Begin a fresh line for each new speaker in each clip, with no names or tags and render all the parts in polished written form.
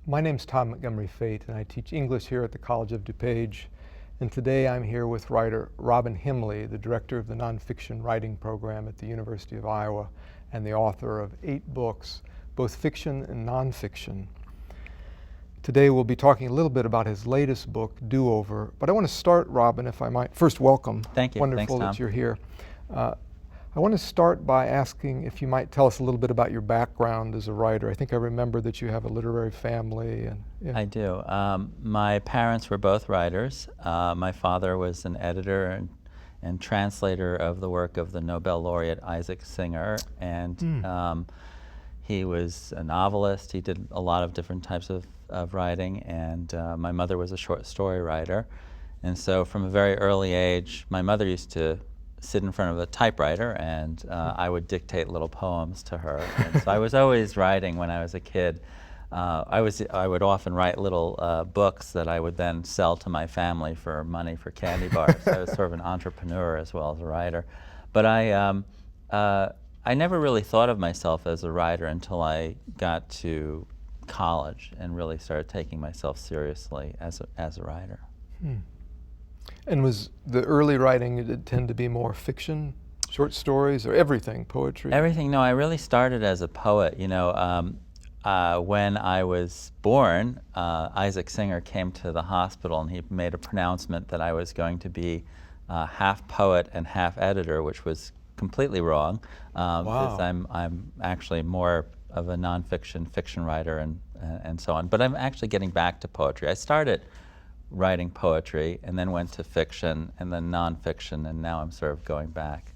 My name's Tom Montgomery Fate, and I teach English here at the College of DuPage. And today I'm here with writer Robin Hemley, the director of the Nonfiction Writing Program at the University of Iowa, and the author of 8 books, both fiction and nonfiction. Today we'll be talking a little bit about his latest book, Do-Over. But I want to start, Robin, if I might. First, welcome.
Thank you.
Wonderful
Thanks, Tom.
that you're here. I want to start by asking if you might tell us a little bit about your background as a writer. I think I remember that you have a literary family. And yeah.
I do. My parents were both writers. My father was an editor and translator of the work of the Nobel laureate Isaac Singer, and he was a novelist. He did a lot of different types of writing, and my mother was a short story writer. And so from a very early age, my mother used to sit in front of a typewriter, and I would dictate little poems to her. And so I was always writing when I was a kid. I would often write little books that I would then sell to my family for money for candy bars. So I was sort of an entrepreneur as well as a writer. But I never really thought of myself as a writer until I got to college and really started taking myself seriously as a writer.
And was the early writing, did it tend to be more fiction, short stories, or everything, poetry?
Everything. No, I really started as a poet. You know, when I was born, Isaac Singer came to the hospital and he made a pronouncement that I was going to be half poet and half editor, which was completely wrong. Because I'm actually more of a nonfiction fiction writer and so on. But I'm actually getting back to poetry. I started writing poetry and then went to fiction and then nonfiction, and now I'm sort of going back.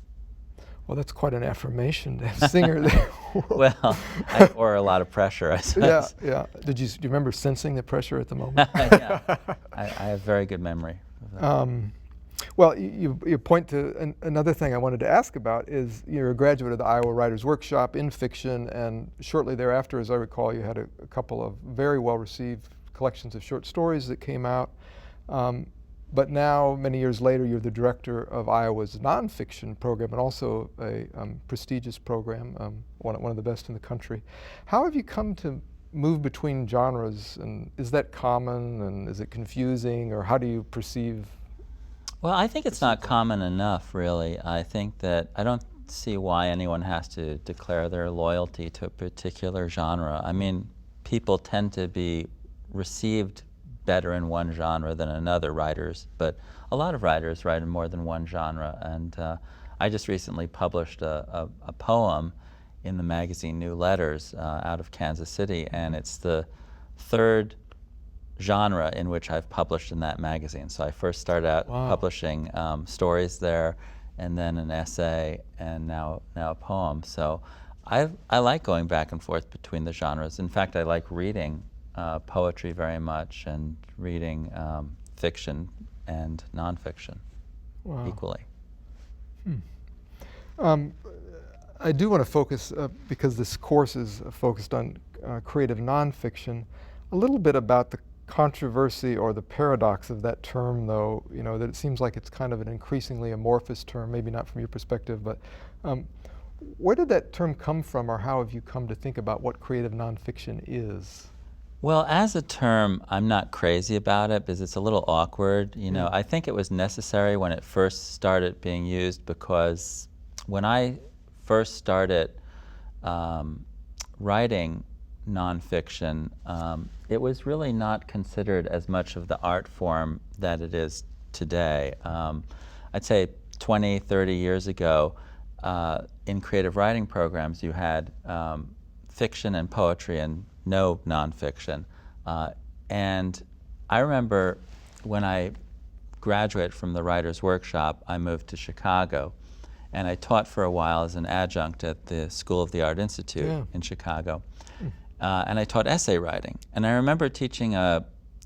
Well, that's quite an affirmation to have Singer there.
Well, I bore a lot of pressure, I suppose.
Yeah. Do you remember sensing the pressure at the moment?
Yeah, I have very good memory of that.
Well, you point to another thing I wanted to ask about is you're a graduate of the Iowa Writers Workshop in fiction, and shortly thereafter, as I recall, you had a couple of very well-received collections of short stories that came out. But now, many years later, you're the director of Iowa's nonfiction program, and also a prestigious program, one of the best in the country. How have you come to move between genres, and is that common, and is it confusing, or how do you perceive?
Well, I think it's not common enough, really. I think that I don't see why anyone has to declare their loyalty to a particular genre. I mean, people tend to be received better in one genre than another, writers, but a lot of writers write in more than one genre. And I just recently published a poem in the magazine New Letters out of Kansas City, and it's the 3rd genre in which I've published in that magazine. So I first started out publishing stories there, and then an essay, and now a poem. So I like going back and forth between the genres. In fact, I like reading poetry very much, and reading fiction and nonfiction equally.
I do want to focus, because this course is focused on creative nonfiction, a little bit about the controversy or the paradox of that term, though, that it seems like it's kind of an increasingly amorphous term, maybe not from your perspective, but where did that term come from, or how have you come to think about what creative nonfiction is?
Well, as a term, I'm not crazy about it because it's a little awkward. I think it was necessary when it first started being used, because when I first started writing nonfiction, it was really not considered as much of the art form that it is today. I'd say 20, 30 years ago, in creative writing programs, you had fiction and poetry and no nonfiction. And I remember when I graduated from the Writers Workshop, I moved to Chicago, and I taught for a while as an adjunct at the School of the Art Institute in Chicago. And I taught essay writing. And I remember teaching an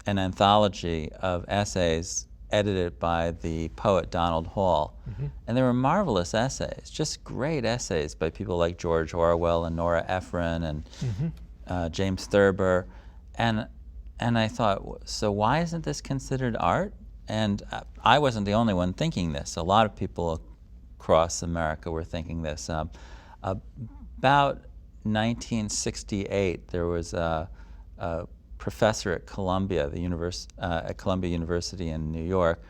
anthology of essays edited by the poet Donald Hall. And they were marvelous essays, just great essays by people like George Orwell and Nora Ephron and James Thurber. And I thought, so why isn't this considered art? And I wasn't the only one thinking this. A lot of people across America were thinking this. About 1968, there was a professor at Columbia, at Columbia University in New York,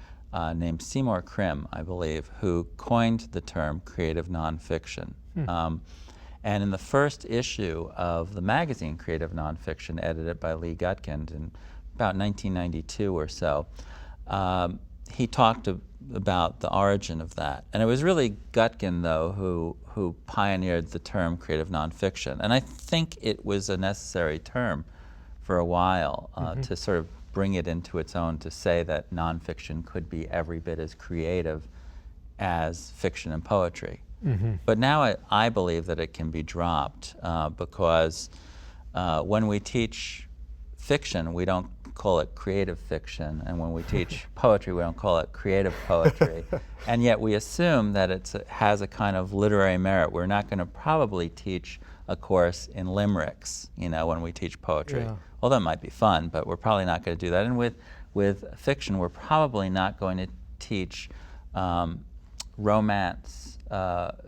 named Seymour Krim, I believe, who coined the term creative nonfiction. And in the first issue of the magazine Creative Nonfiction, edited by Lee Gutkind in about 1992 or so, he talked about the origin of that. And it was really Gutkind, though, who pioneered the term creative nonfiction. And I think it was a necessary term for a while to sort of bring it into its own, to say that nonfiction could be every bit as creative as fiction and poetry. But now I believe that it can be dropped because when we teach fiction, we don't call it creative fiction, and when we teach poetry, we don't call it creative poetry. And yet we assume that it has a kind of literary merit. We're not going to probably teach a course in limericks, when we teach poetry.
Yeah.
Well, that might be fun, but we're probably not going to do that. And with fiction, we're probably not going to teach romance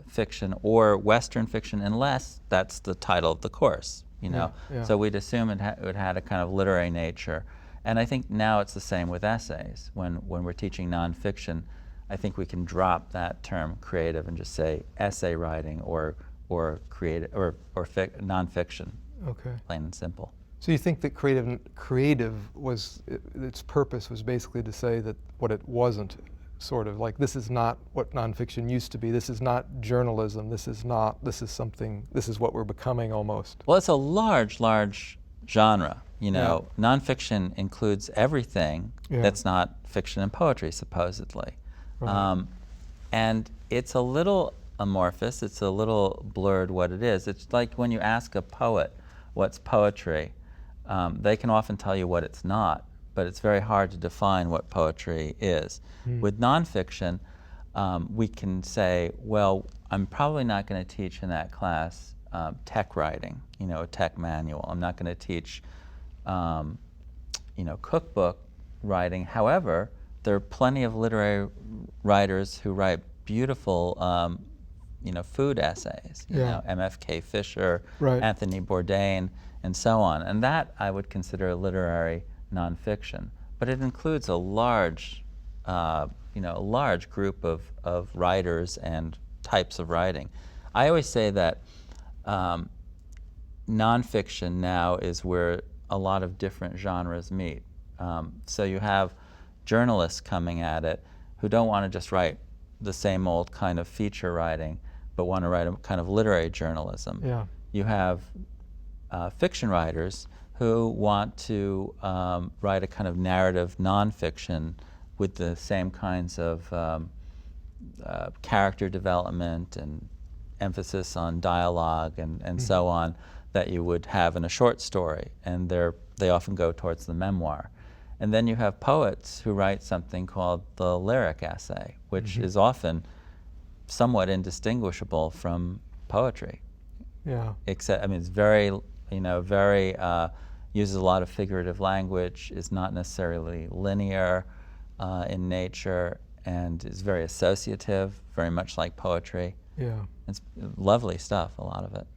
fiction or Western fiction unless that's the title of the course.
Yeah.
So we'd assume it had a kind of literary nature. And I think now it's the same with essays. When we're teaching nonfiction, I think we can drop that term creative and just say essay writing or creative or nonfiction.
Okay.
Plain and simple.
So you think that creative was, its purpose was basically to say that what it wasn't, sort of like, this is not what nonfiction used to be. This is not journalism. This is what we're becoming almost.
Well, it's a large genre.
Yeah.
Nonfiction includes everything that's not fiction and poetry, supposedly.
Right.
And it's a little amorphous. It's a little blurred what it is. It's like when you ask a poet what's poetry, they can often tell you what it's not, but it's very hard to define what poetry is. With nonfiction, we can say, well, I'm probably not going to teach in that class tech writing, a tech manual. I'm not going to teach, cookbook writing. However, there are plenty of literary writers who write beautiful, food essays. MFK Fisher,
Right.
Anthony Bourdain, and so on. And that I would consider literary nonfiction. But it includes a large group of writers and types of writing. I always say that nonfiction now is where a lot of different genres meet. So you have journalists coming at it who don't want to just write the same old kind of feature writing, but want to write a kind of literary journalism.
Yeah.
You have fiction writers who want to write a kind of narrative nonfiction with the same kinds of character development and emphasis on dialogue and so on that you would have in a short story, and they often go towards the memoir. And then you have poets who write something called the lyric essay, which is often somewhat indistinguishable from poetry.
Yeah.
Except, it's very, very uses a lot of figurative language, is not necessarily linear in nature, and is very associative, very much like poetry.
Yeah.
It's lovely stuff, a lot of it.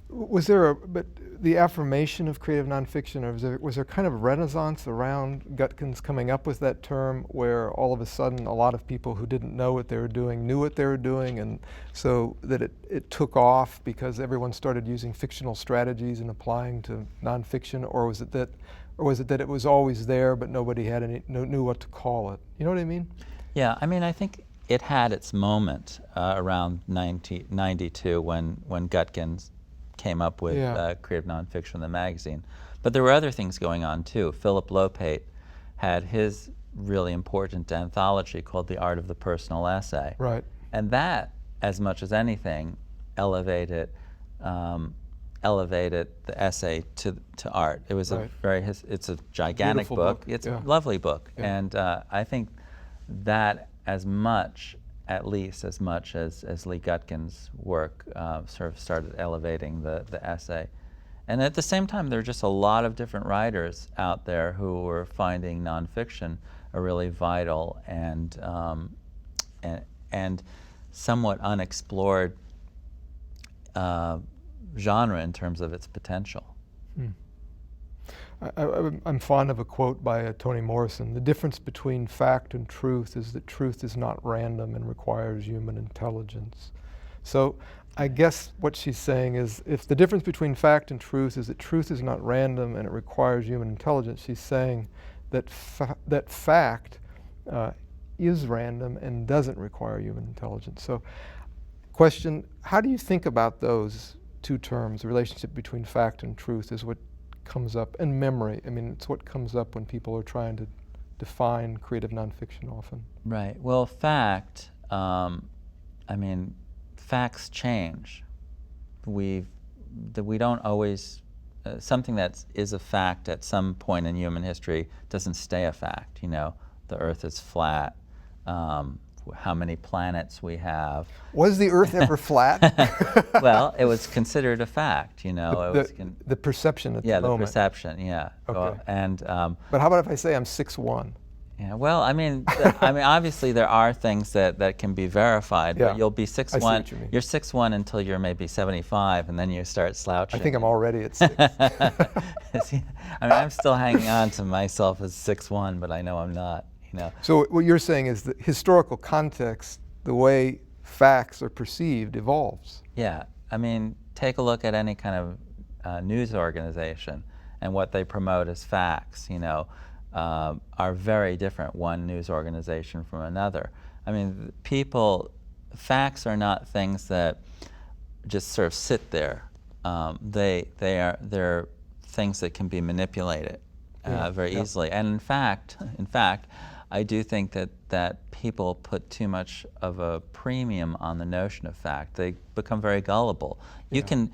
Was there but the affirmation of creative nonfiction, or was there kind of a renaissance around Gutkind's coming up with that term, where all of a sudden a lot of people who didn't know what they were doing knew what they were doing, and so that it took off because everyone started using fictional strategies and applying to nonfiction, or was it that it was always there but nobody had knew what to call it? You know what I mean?
Yeah, I think it had its moment around 1992 when Gutkind came up with creative nonfiction in the magazine. But there were other things going on too. Philip Lopate had his really important anthology called The Art of the Personal Essay.
Right.
And that, as much as anything, elevated the essay to art. It was it's a gigantic
Beautiful
book. It's a lovely book.
Yeah.
And I think that at least as much as Lee Gutkind's work sort of started elevating the essay. And at the same time, there are just a lot of different writers out there who were finding nonfiction a really vital and somewhat unexplored genre in terms of its potential.
Hmm. I'm fond of a quote by Toni Morrison. The difference between fact and truth is that truth is not random and requires human intelligence. So I guess what she's saying is, if the difference between fact and truth is that truth is not random and it requires human intelligence, she's saying that that fact is random and doesn't require human intelligence. So question, how do you think about those two terms? The relationship between fact and truth is what comes up, and memory. I mean, it's what comes up when people are trying to define creative nonfiction often.
Right. Well, fact, I mean, facts change. We don't always, something that is a fact at some point in human history doesn't stay a fact. You know, the Earth is flat, how many planets we have.
Was the Earth ever flat?
Well, it was considered a fact, you know.
The perception at the moment.
Yeah, the perception, yeah.
Okay.
But
how about if I say I'm 6'1"?
Yeah, well, I mean, obviously there are things that can be verified,
Yeah.
But you'll be 6'1".
I see what you mean.
You're 6'1" until you're maybe 75, and then you start slouching.
I think I'm already at 6.
See, I mean, I'm still hanging on to myself as 6'1", but I know I'm not, you know.
So what you're saying is the historical context, the way facts are perceived, evolves.
Yeah, I mean, take a look at any kind of news organization, and what they promote as facts, you know, are very different, one news organization from another. I mean, facts are not things that just sort of sit there. They're things that can be manipulated very easily. And in fact, I do think that people put too much of a premium on the notion of fact. They become very gullible. You can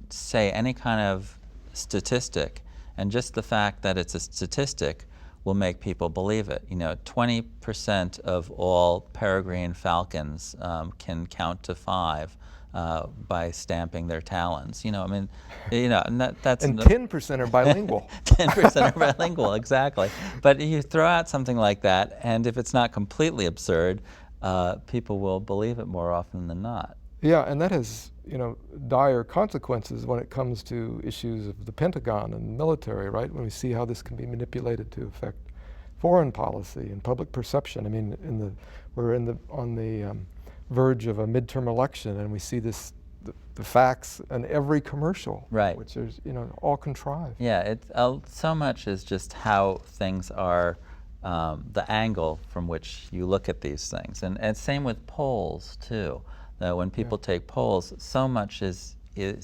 say any kind of statistic, and just the fact that it's a statistic will make people believe it. You know, 20% of all peregrine falcons can count to 5 by stamping their talons. You know, I mean, you know, and that's...
And 10% are bilingual.
10% are bilingual, exactly. But you throw out something like that, and if it's not completely absurd, people will believe it more often than not.
Yeah, and that has, you know, dire consequences when it comes to issues of the Pentagon and the military, right? When we see how this can be manipulated to affect foreign policy and public perception. I mean, we're on the verge of a midterm election, and we see the facts in every commercial,
right?
Which is, you know, all contrived.
Yeah, so much is just how things are, the angle from which you look at these things, and same with polls too. When people take polls, so much is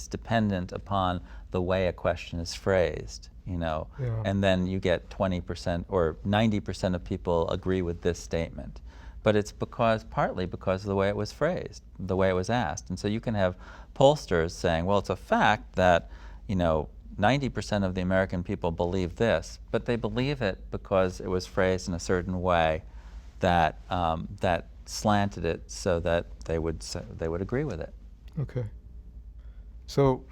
dependent upon the way a question is phrased, you know, and then you get 20% or 90% of people agree with this statement. But it's partly because of the way it was phrased, the way it was asked. And so you can have pollsters saying, well, it's a fact that, you know, 90% of the American people believe this, but they believe it because it was phrased in a certain way that slanted it so that they would agree with it.
Okay. So,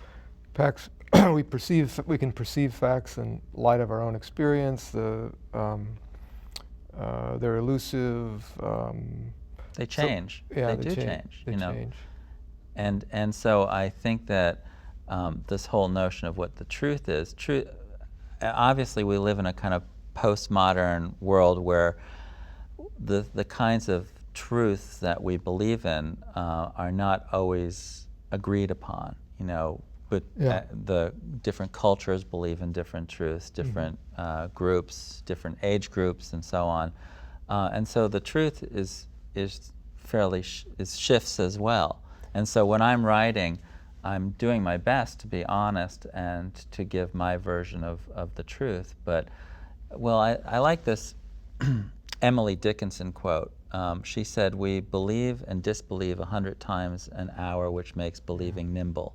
facts, we can perceive facts in light of our own experience. They're elusive.
They change.
Yeah,
they do change.
They change.
And so I think that this whole notion of what the truth is, obviously we live in a kind of postmodern world where the kinds of truths that we believe in are not always agreed upon, you know, but the different cultures believe in different truths, different groups, different age groups, and so on. And so the truth is shifts as well. And so when I'm writing, I'm doing my best to be honest and to give my version of the truth. But, well, I like this Emily Dickinson quote. She said, "We believe and disbelieve 100 times an hour, which makes believing nimble."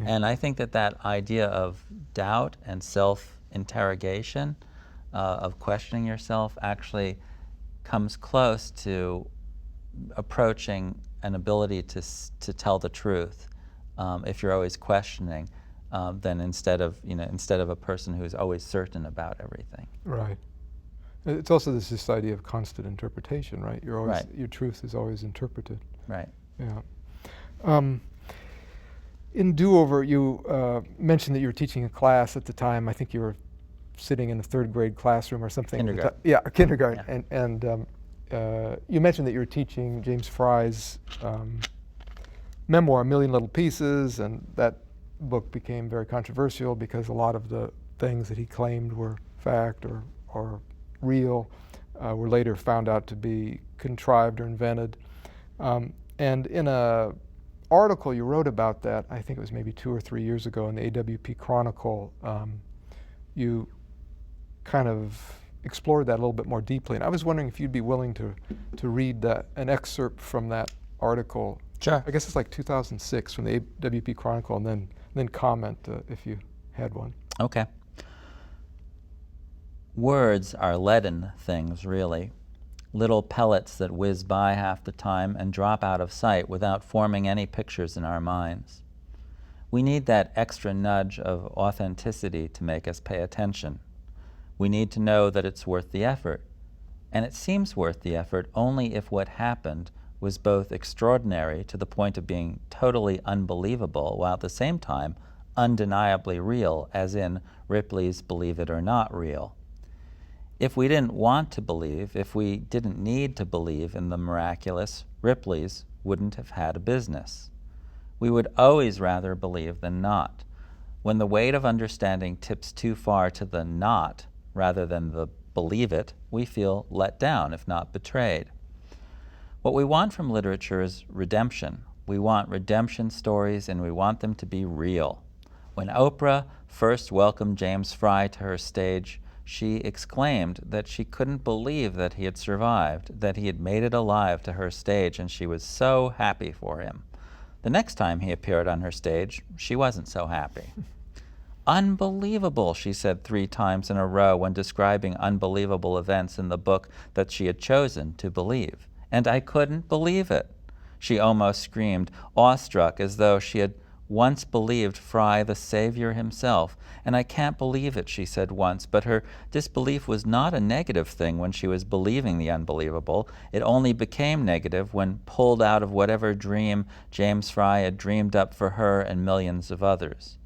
And I think that idea of doubt and self-interrogation, of questioning yourself, actually comes close to approaching an ability to tell the truth. If you're always questioning, then instead of a person who's always certain about everything.
Right. It's also this idea of constant interpretation, right? Your truth is always interpreted.
Right.
Yeah. In Do-Over, you mentioned that you were teaching a class at the time. I think you were sitting in a third grade classroom or something.
Kindergarten.
Yeah, kindergarten.
Yeah.
And you mentioned that you were teaching James Frey's memoir, A Million Little Pieces, and that book became very controversial because a lot of the things that he claimed were fact or real were later found out to be contrived or invented. And in a article you wrote about that, I think it was maybe 2 or 3 years ago in the AWP Chronicle, you kind of explored that a little bit more deeply. And I was wondering if you'd be willing to read an excerpt from that article.
Sure.
I guess it's like 2006 from the AWP Chronicle, and then comment if you had one.
Okay. Words are leaden things, really. Little pellets that whiz by half the time and drop out of sight without forming any pictures in our minds. We need that extra nudge of authenticity to make us pay attention. We need to know that it's worth the effort. And it seems worth the effort only if what happened was both extraordinary to the point of being totally unbelievable, while at the same time undeniably real, as in Ripley's Believe It or Not Real. If we didn't want to believe, if we didn't need to believe in the miraculous, Ripley's wouldn't have had a business. We would always rather believe than not. When the weight of understanding tips too far to the not rather than the believe it, we feel let down, if not betrayed. What we want from literature is redemption. We want redemption stories, and we want them to be real. When Oprah first welcomed James Frey to her stage, she exclaimed that she couldn't believe that he had survived, that he had made it alive to her stage, and she was so happy for him. The next time he appeared on her stage, she wasn't so happy. Unbelievable, she said 3 times in a row when describing unbelievable events in the book that she had chosen to believe. And I couldn't believe it, she almost screamed, awestruck, as though she had once believed Frey the savior himself. And I can't believe it, she said once, but her disbelief was not a negative thing when she was believing the unbelievable. It only became negative when pulled out of whatever dream James Frey had dreamed up for her and millions of others.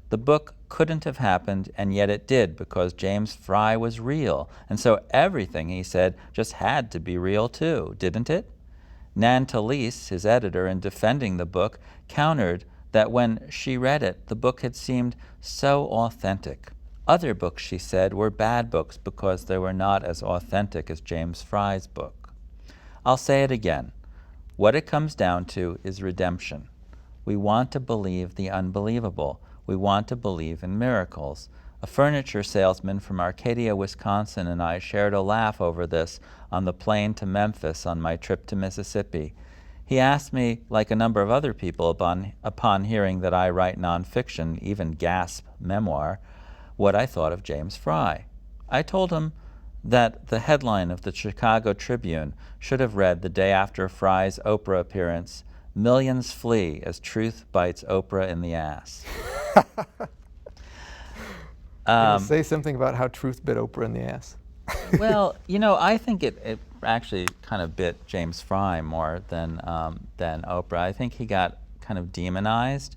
The book couldn't have happened, and yet it did, because James Frey was real, and so everything he said just had to be real too, didn't it? Nan Talese, his editor, in defending the book, countered that when she read it, the book had seemed so authentic. Other books, she said, were bad books because they were not as authentic as James Frey's book. I'll say it again. What it comes down to is redemption. We want to believe the unbelievable. We want to believe in miracles. A furniture salesman from Arcadia, Wisconsin, and I shared a laugh over this on the plane to Memphis on my trip to Mississippi. He asked me, like a number of other people upon hearing that I write nonfiction, even gasp memoir, what I thought of James Frey. I told him that the headline of the Chicago Tribune should have read the day after Frey's Oprah appearance, "Millions flee as truth bites Oprah in the ass."
Can you say something about how truth bit Oprah in the ass?
Well, I think it actually kind of bit James Frey more than Oprah. I think he got kind of demonized.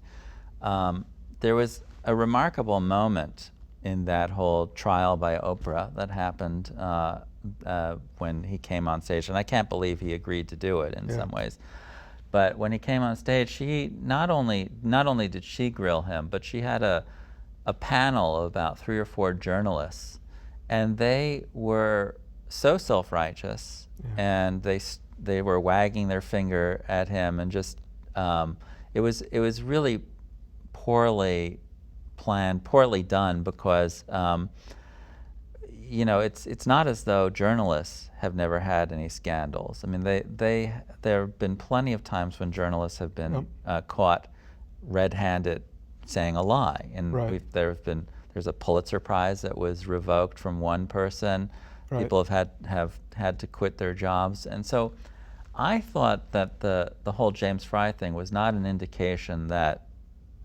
There was a remarkable moment in that whole trial by Oprah that happened when he came on stage, and I can't believe he agreed to do it in some ways. But when he came on stage, she not only did she grill him, but she had a panel of about 3 or 4 journalists, and they were so self-righteous, and they were wagging their finger at him, and just it was really poorly planned, poorly done, because it's not as though journalists have never had any scandals. I mean, there have been plenty of times when journalists have been caught red-handed saying a lie, and there's a Pulitzer Prize that was revoked from one person. People have had to quit their jobs, and so I thought that the whole James Frey thing was not an indication that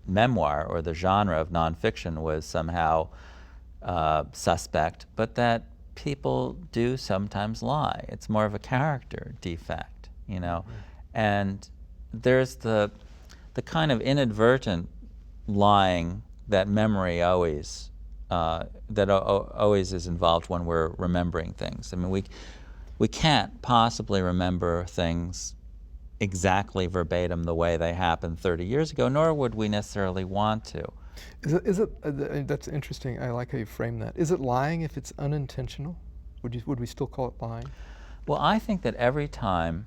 memoir or the genre of nonfiction was somehow suspect, but that people do sometimes lie. It's more of a character defect, and there's the kind of inadvertent lying, that memory always, always is involved when we're remembering things. I mean, we can't possibly remember things exactly verbatim the way they happened 30 years ago, nor would we necessarily want to.
Is it that's interesting. I like how you frame that. Is it lying if it's unintentional? Would we still call it lying?
Well, I think that every time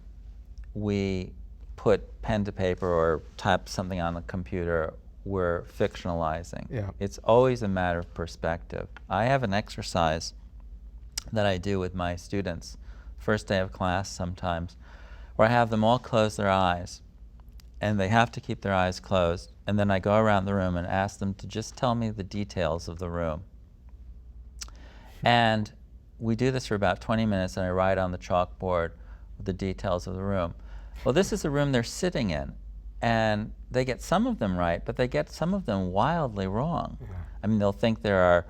we put pen to paper or type something on the computer, we're fictionalizing.
Yeah.
It's always a matter of perspective. I have an exercise that I do with my students, first day of class sometimes, where I have them all close their eyes, and they have to keep their eyes closed, and then I go around the room and ask them to just tell me the details of the room. And we do this for about 20 minutes, and I write on the chalkboard the details of the room. Well, this is the room they're sitting in, and they get some of them right, but they get some of them wildly wrong.
Yeah.
I mean, they'll think there are,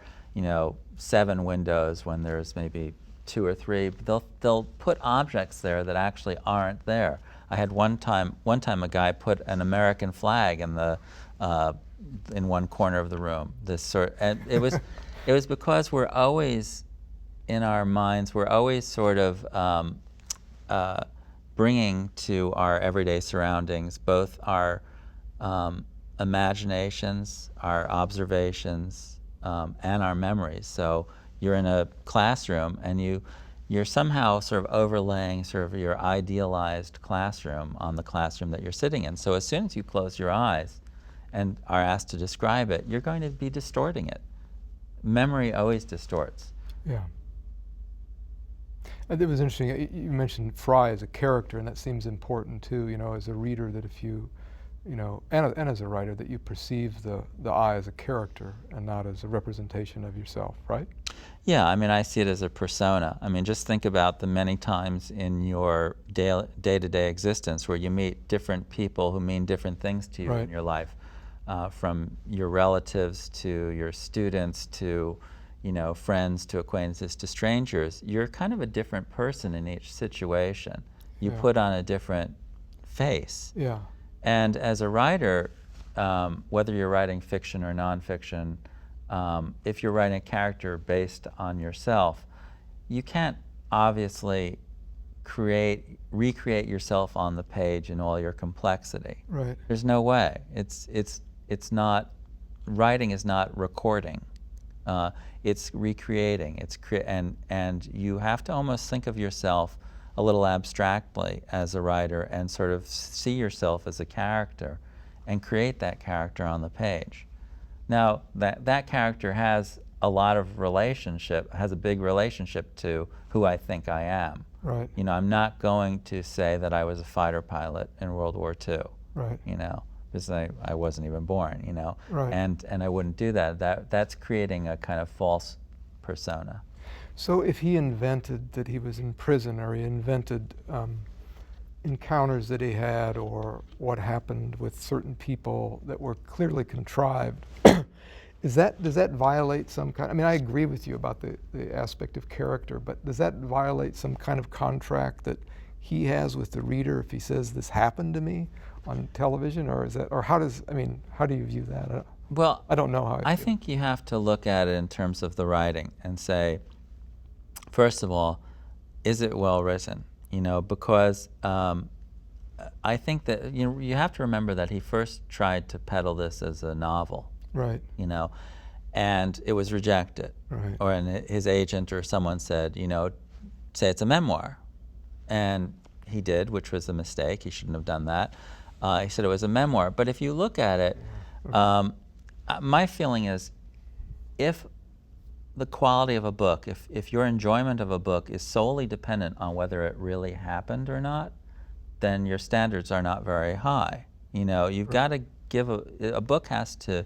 7 windows when there's maybe 2 or 3. But they'll put objects there that actually aren't there. I had one time a guy put an American flag in in one corner of the room. And it was because we're always in our minds, we're always sort of bringing to our everyday surroundings both our imaginations, our observations, and our memories. So you're in a classroom and you're somehow sort of overlaying sort of your idealized classroom on the classroom that you're sitting in. So as soon as you close your eyes and are asked to describe it, you're going to be distorting it. Memory always distorts.
Yeah. It was interesting. You mentioned Frey as a character, and that seems important too. As a reader, that if you, and as a writer, that you perceive the I as a character and not as a representation of yourself, right?
Yeah, I mean, I see it as a persona. I mean, just think about the many times in your day-to-day existence where you meet different people who mean different things to you
Right.
in your life, from your relatives to your students to friends to acquaintances to strangers. You're kind of a different person in each situation. You
Yeah.
put on a different face.
Yeah.
And as a writer, whether you're writing fiction or nonfiction, if you're writing a character based on yourself, you can't obviously recreate yourself on the page in all your complexity.
Right.
There's no way. It's not, writing is not recording. It's recreating. And you have to almost think of yourself a little abstractly as a writer and sort of see yourself as a character and create that character on the page. Now, that character has a lot of has a big relationship to who I think I am.
Right.
I'm not going to say that I was a fighter pilot in World War II.
Right.
Because I wasn't even born,
Right.
And I wouldn't do that. That's creating a kind of false persona.
So if he invented that he was in prison, or he invented encounters that he had, or what happened with certain people that were clearly contrived, does that violate some kind? I mean, I agree with you about the aspect of character, but does that violate some kind of contract that he has with the reader if he says this happened to me on television, or how do you view that?
Well,
I don't know how.
I think you have to look at it in terms of the writing and say, first of all, is it well written? Because I think that you have to remember that he first tried to peddle this as a novel.
Right.
And it was rejected.
Right.
Or his agent or someone said, say it's a memoir. And he did, which was a mistake. He shouldn't have done that. He said it was a memoir. But if you look at it, my feeling is if the quality of a book, if your enjoyment of a book is solely dependent on whether it really happened or not, then your standards are not very high. You've got to give a book has to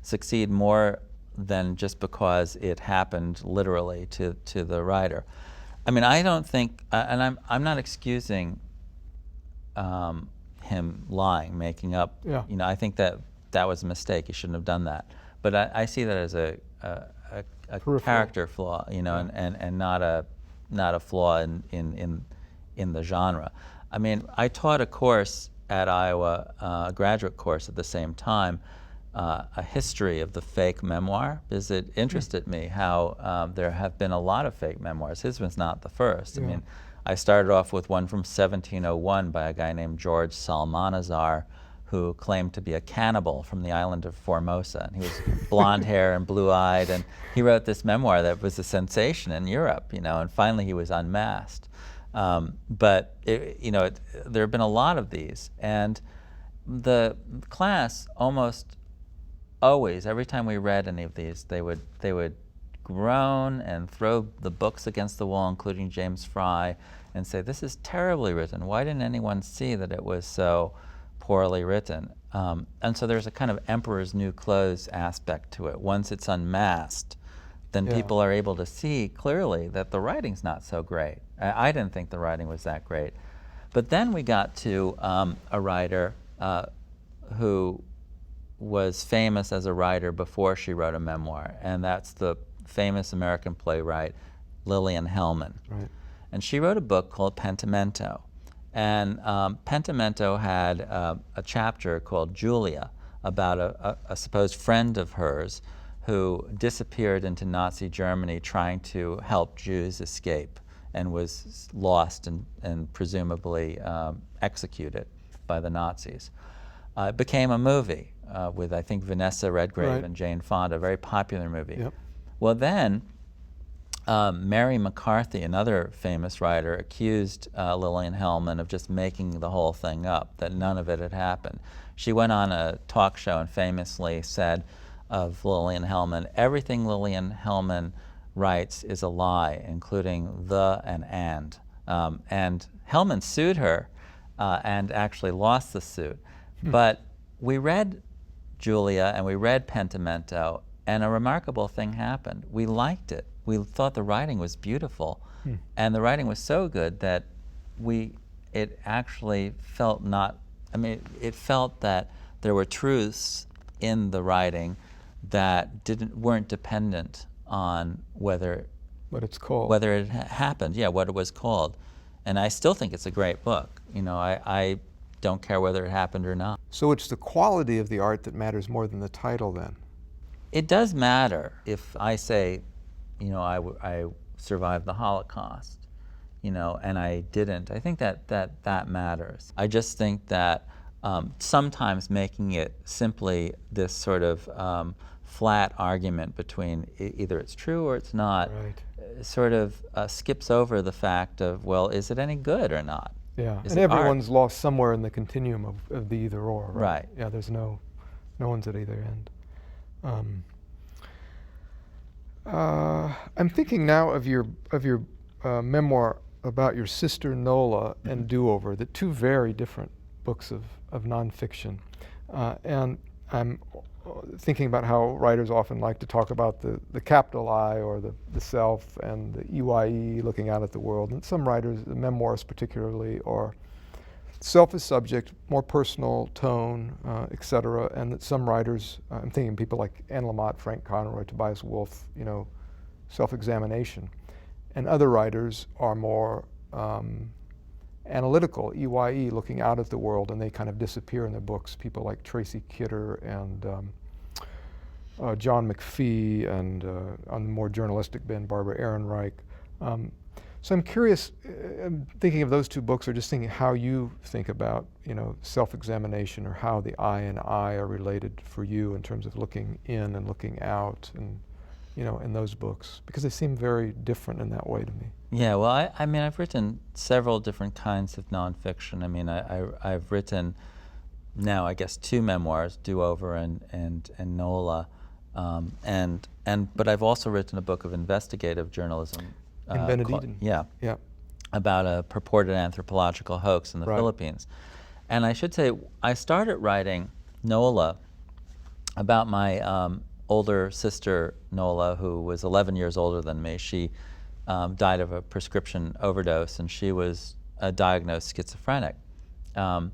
succeed more than just because it happened literally to the writer. I mean, I don't think, and I'm not excusing him lying, making up.
Yeah.
I think that was a mistake. He shouldn't have done that. But I see that as a character flaw,
Yeah.
and not a flaw in the genre. I mean, I taught a course at Iowa, a graduate course at the same time, a history of the fake memoir, because it interested me how there have been a lot of fake memoirs. His was not the first. I mean, I started off with one from 1701 by a guy named George Salmanazar, who claimed to be a cannibal from the island of Formosa. And he was blonde hair and blue-eyed, and he wrote this memoir that was a sensation in Europe, you know, and finally he was unmasked. But there have been a lot of these, and the class almost always, every time we read any of these, they would groan and throw the books against the wall, including James Frey, and say, "This is terribly written. Why didn't anyone see that it was so poorly written?" And so there's a kind of emperor's new clothes aspect to it. Once it's unmasked, then people are able to see clearly that the writing's not so great. I didn't think the writing was that great. But then we got to a writer who was famous as a writer before she wrote a memoir, and that's the famous American playwright Lillian Hellman.
Right.
And she wrote a book called Pentimento. And Pentimento had a chapter called Julia, about a supposed friend of hers who disappeared into Nazi Germany trying to help Jews escape, and was lost and presumably executed by the Nazis. It became a movie with, I think, Vanessa Redgrave and Jane Fonda, a very popular movie.
Yep.
Well, then Mary McCarthy, another famous writer, accused Lillian Hellman of just making the whole thing up, that none of it had happened. She went on a talk show and famously said of Lillian Hellman, "Everything Lillian Hellman writes is a lie, including the and and." And Hellman sued her and actually lost the suit. But we read Julia and we read Pentimento, and a remarkable thing happened. We liked it. We thought the writing was beautiful, and the writing was so good that it actually felt it felt that there were truths in the writing that weren't dependent on whether
What it's called.
whether it happened, what it was called. And I still think it's a great book. You know, I don't care whether it happened or not.
So it's the quality of the art that matters more than the title then?
It does matter if I say, you know, I survived the Holocaust, you know, and I didn't. I think that matters. I just think that sometimes making it simply this sort of flat argument between either it's true or it's not sort of skips over the fact of, well, is it any good or not?
Yeah,
Is
and
it
everyone's
art?
lost somewhere in the continuum of the either or, right?
Right.
Yeah, there's no one's at either end. I'm thinking now of your memoir about your sister Nola and Do-Over, the two very different books of nonfiction. And I'm thinking about how writers often like to talk about the capital I, or the self, and the EYE, looking out at the world. And some writers, the memoirs particularly, are self as subject, more personal tone, etc. And that some writers, I'm thinking people like Anne Lamott, Frank Conroy, Tobias Wolff, you know, self-examination. And other writers are more analytical, EYE, looking out at the world, and they kind of disappear in their books. People like Tracy Kidder and John McPhee, and on the more journalistic bent, Barbara Ehrenreich. So I'm curious, thinking of those two books, or just thinking how you think about, you know, self-examination, or how the I and I are related for you in terms of looking in and looking out, and, you know, in those books, because they seem very different in that way to me.
Yeah, well, I mean, I've written several different kinds of nonfiction. I mean, I've written now, I guess, two memoirs, Do-Over and Nola, but I've also written a book of investigative journalism.
In Benedictine.
Yeah, about a purported anthropological hoax in the Philippines. And I should say, I started writing Nola about my older sister, Nola, who was 11 years older than me. She died of a prescription overdose, and she was diagnosed schizophrenic. I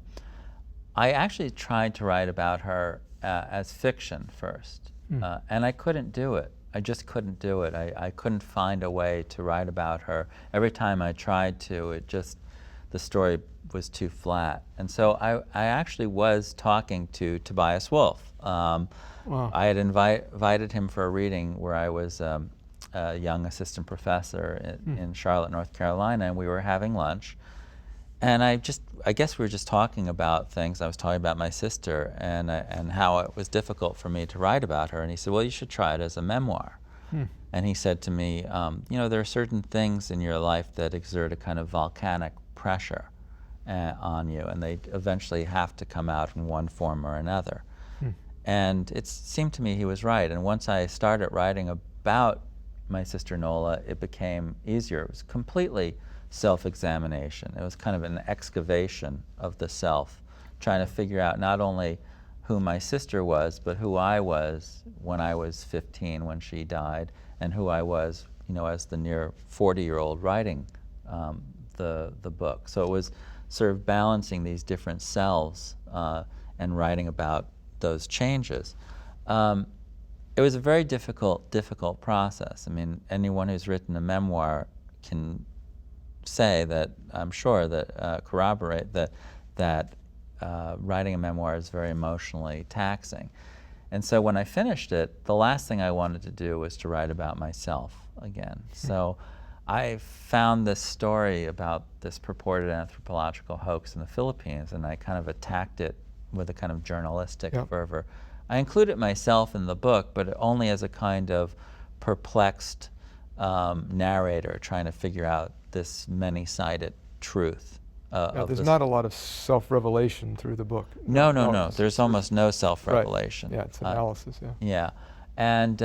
actually tried to write about her as fiction first, and I couldn't do it. I just couldn't do it. I couldn't find a way to write about her. Every time I tried to, the story too flat. And so I actually was talking to Tobias Wolff.
Wow.
I had invited him for a reading where I was a young assistant professor in Charlotte, North Carolina, and we were having lunch. And I guess we were just talking about things. I was talking about my sister and how it was difficult for me to write about her. And he said, well, you should try it as a memoir. And he said to me, you know, there are certain things in your life that exert a kind of volcanic pressure on you, and they eventually have to come out in one form or another. And it seemed to me he was right. And once I started writing about my sister Nola, it became easier. It was completely self-examination. It was kind of an excavation of the self, trying to figure out not only who my sister was, but who I was when I was 15 when she died, and who I was, you know, as the near 40-year-old writing the book. So it was sort of balancing these different selves and writing about those changes. It was a very difficult process. I mean, anyone who's written a memoir can say that, I'm sure, that corroborate that writing a memoir is very emotionally taxing. And so when I finished it, the last thing I wanted to do was to write about myself again. So I found this story about this purported anthropological hoax in the Philippines, and I kind of attacked it with a kind of journalistic fervor. I included myself in the book, but only as a kind of perplexed narrator trying to figure out this many-sided truth.
There's not a lot of self-revelation through the book.
No. There's almost no self-revelation.
Right. Yeah, it's analysis,
Yeah. And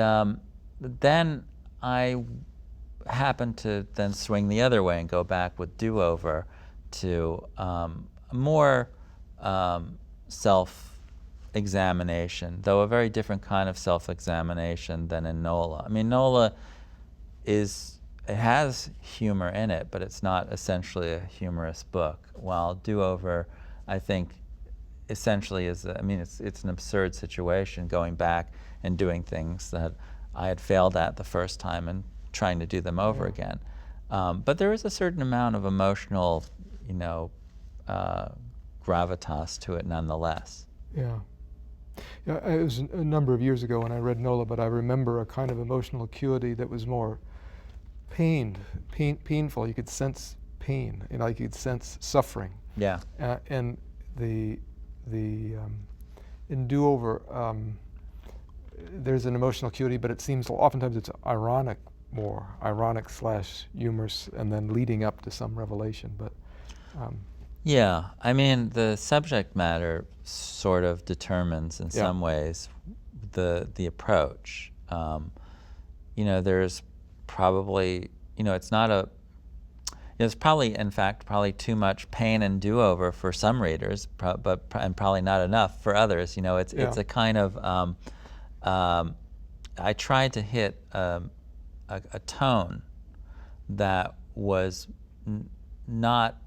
then I happened to then swing the other way and go back with Do-Over to more self-examination, though a very different kind of self-examination than in Nola. I mean, Nola it has humor in it, but it's not essentially a humorous book, while Do-Over, I think, essentially is, I mean, it's an absurd situation, going back and doing things that I had failed at the first time and trying to do them over again. But there is a certain amount of emotional, you know, gravitas to it nonetheless.
Yeah. It was a number of years ago when I read Nola, but I remember a kind of emotional acuity that was more painful. You could sense pain, you know, you could sense suffering.
Yeah.
And in Do-Over, there's an emotional acuity, but it seems oftentimes it's ironic / humorous, and then leading up to some revelation. But
yeah, I mean, the subject matter sort of determines in some ways the approach. You know, there's probably, you know, there's probably, in fact, probably too much pain and Do-Over for some readers, and probably not enough for others. You know, it's a kind of, I tried to hit a tone that was not,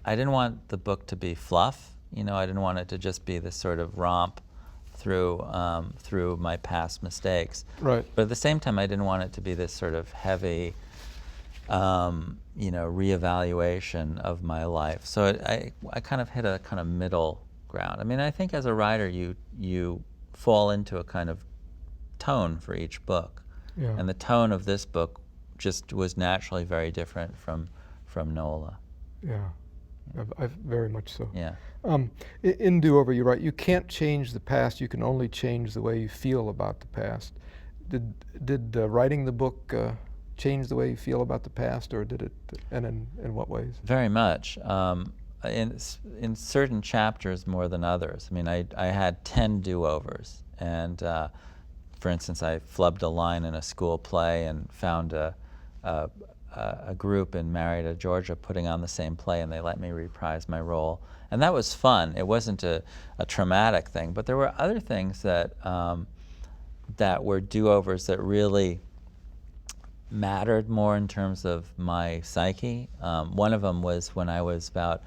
I didn't want the book to be fluff. You know, I didn't want it to just be this sort of romp through my past mistakes.
Right.
But at the same time, I didn't want it to be this sort of heavy, you know, reevaluation of my life. So I kind of hit a kind of middle ground. I mean, I think as a writer, you fall into a kind of tone for each book.
Yeah.
And the tone of this book just was naturally very different from Nola.
Yeah. I very much so.
Yeah.
In Do-Over, you're right. You can't change the past. You can only change the way you feel about the past. Did writing the book change the way you feel about the past, or did it? And in what ways?
Very much. In certain chapters more than others. I mean, I had 10 do-overs, and for instance, I flubbed a line in a school play and found a group in Marietta, Georgia, putting on the same play, and they let me reprise my role. And that was fun. It wasn't a traumatic thing, but there were other things that that were do-overs that really mattered more in terms of my psyche. One of them was when I was about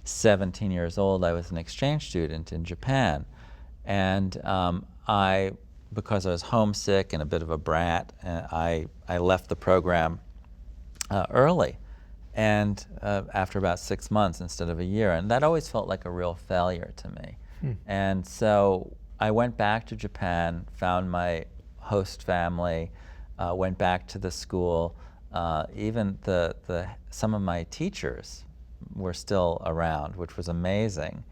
17 years old. I was an exchange student in Japan, and because I was homesick and a bit of a brat, I left the program early, and after about 6 months instead of a year. And that always felt like a real failure to me. And so I went back to Japan, found my host family, went back to the school. Even some of my teachers were still around, which was amazing.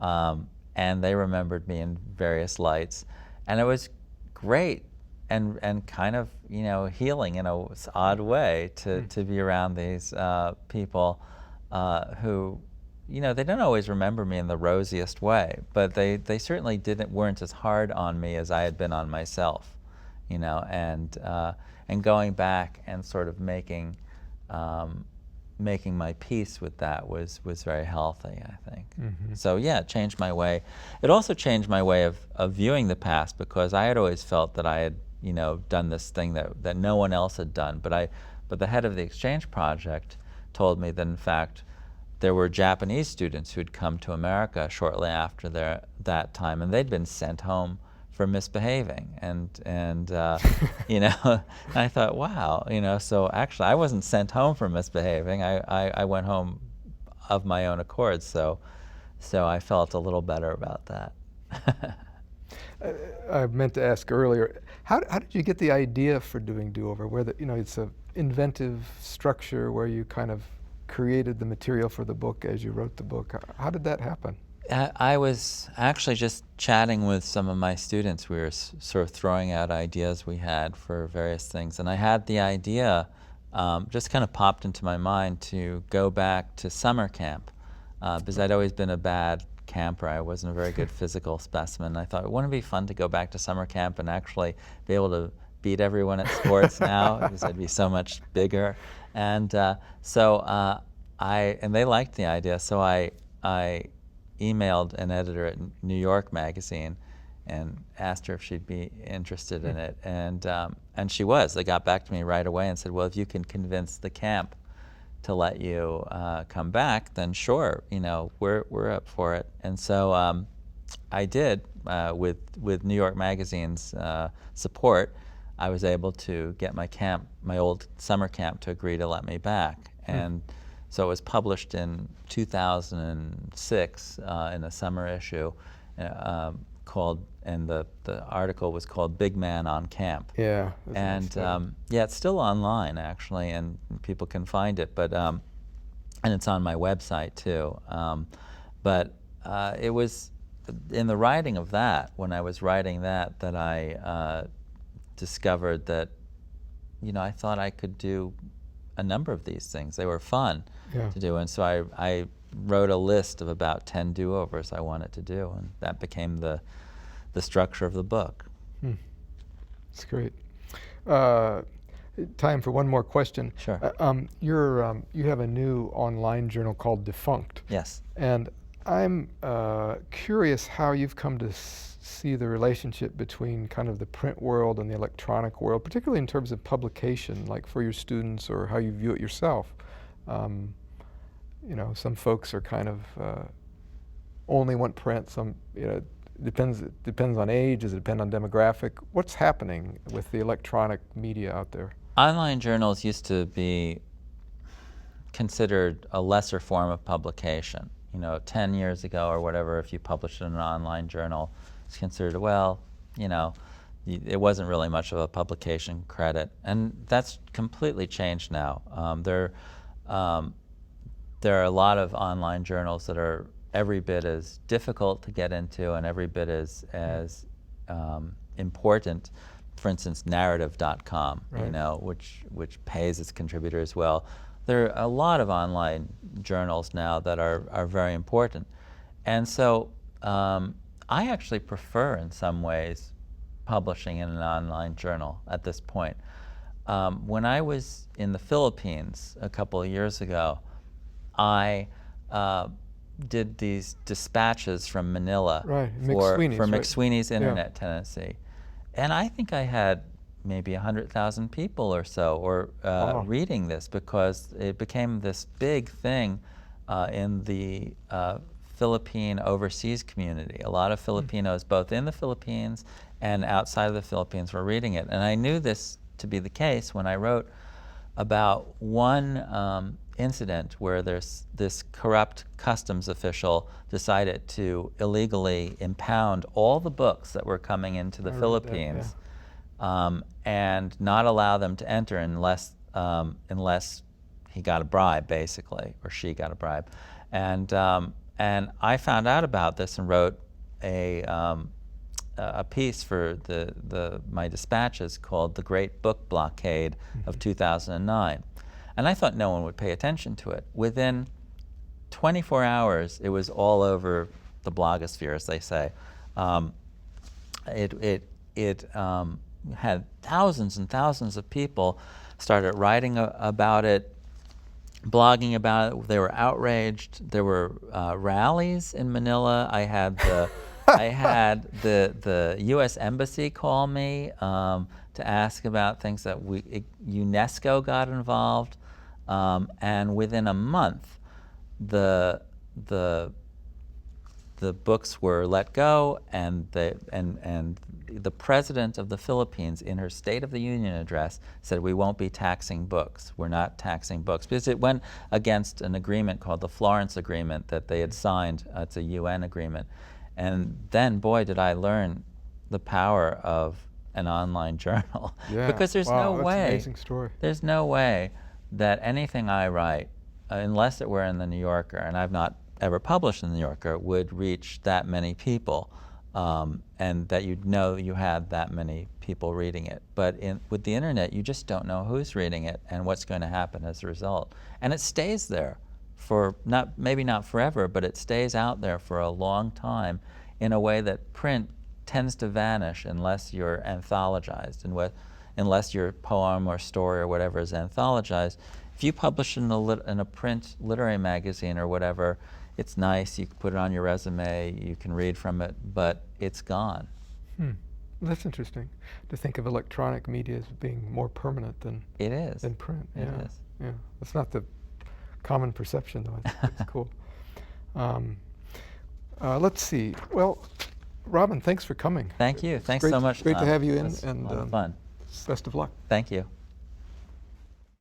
And they remembered me in various lights. And it was great and kind of, healing in a odd way to be around these people who, they don't always remember me in the rosiest way, but they certainly weren't as hard on me as I had been on myself, and going back and sort of making my peace with that was very healthy, I think. So yeah, it changed my way. It also changed my way of viewing the past, because I had always felt that I had done this thing that no one else had done. But the head of the exchange project told me that in fact there were Japanese students who had come to America shortly after that time, and they'd been sent home for misbehaving, and I thought, wow, so actually I wasn't sent home for misbehaving. I went home of my own accord, so I felt a little better about that.
I meant to ask earlier, how did you get the idea for doing Do-Over, where it's an inventive structure where you kind of created the material for the book as you wrote the book? How did that happen?
I was actually just chatting with some of my students. We were sort of throwing out ideas we had for various things, and I had the idea, just kind of popped into my mind, to go back to summer camp, because I'd always been a bad camper. I wasn't a very good physical specimen. I thought, wouldn't it be fun to go back to summer camp and actually be able to beat everyone at sports now, because I'd be so much bigger. And so they liked the idea, so I emailed an editor at New York Magazine and asked her if she'd be interested in it, and she was. They got back to me right away and said, well, if you can convince the camp to let you come back, then sure, we're up for it. And so I did, with New York Magazine's support. I was able to get my old summer camp, to agree to let me back. And so it was published in 2006 in a summer issue, and the article was called "Big Man on Camp."
Yeah.
And it's still online actually, and people can find it. But and it's on my website too. But it was in the writing of that, when I was writing that I discovered that I thought I could do a number of these things. They were fun to do, and so I wrote a list of about 10 do-overs I wanted to do, and that became the structure of the book.
That's great. Time for one more question.
Sure.
You have a new online journal called Defunct.
Yes.
And I'm curious how you've come to see the relationship between kind of the print world and the electronic world, particularly in terms of publication, like for your students, or how you view it yourself. Some folks are kind of only want print. Some, depends on age. Does it depend on demographic? What's happening with the electronic media out there?
Online journals used to be considered a lesser form of publication. 10 years ago or whatever, if you published in an online journal, it's considered, it wasn't really much of a publication credit. And that's completely changed now. There are a lot of online journals that are every bit as difficult to get into and every bit as important. For instance, narrative.com,
right.
Which pays its contributors well. There are a lot of online journals now that are very important. And so I actually prefer, in some ways, publishing in an online journal at this point. When I was in the Philippines a couple of years ago, I did these dispatches from Manila for McSweeney's internet tenancy. And I think I had maybe 100,000 people or so reading this, because it became this big thing in the Philippine overseas community. A lot of Filipinos, both in the Philippines and outside of the Philippines, were reading it. And I knew this to be the case when I wrote about one incident where there's this corrupt customs official decided to illegally impound all the books that were coming into the Philippines, and not allow them to enter unless he got a bribe, basically, or she got a bribe. And I found out about this and wrote a piece for my dispatches called "The Great Book Blockade of 2009." And I thought no one would pay attention to it. Within 24 hours, it was all over the blogosphere, as they say. It had thousands and thousands of people started writing about it, blogging about it. They were outraged. There were rallies in Manila. I had the U.S. Embassy call me to ask about things that UNESCO got involved. And within a month, the books were let go, and the president of the Philippines, in her State of the Union address, said, "We won't be taxing books. We're not taxing books," because it went against an agreement called the Florence Agreement that they had signed. It's a UN agreement. And then, boy, did I learn the power of an online journal.
Yeah.
Because there's
Wow,
no
that's
way.
an amazing story.
There's no way that anything I write, unless it were in the New Yorker, and I've not ever published in the New Yorker, would reach that many people, and that you'd know you had that many people reading it. But with the internet, you just don't know who's reading it and what's going to happen as a result. And it stays there for maybe not forever, but it stays out there for a long time in a way that print tends to vanish unless you're anthologized, and unless your poem or story or whatever is anthologized. If you publish in a print literary magazine or whatever, it's nice, you can put it on your resume, you can read from it, but it's gone.
That's interesting, to think of electronic media as being more permanent than
It is.
than print.
It
Yeah.
is.
Yeah, that's not the common perception, though. It's cool. Let's see. Well, Robin, thanks for coming.
Thank you. Thanks so much,
Great to
Tom.
have you
It
in,
was
and
a lot of fun.
best of luck.
Thank you.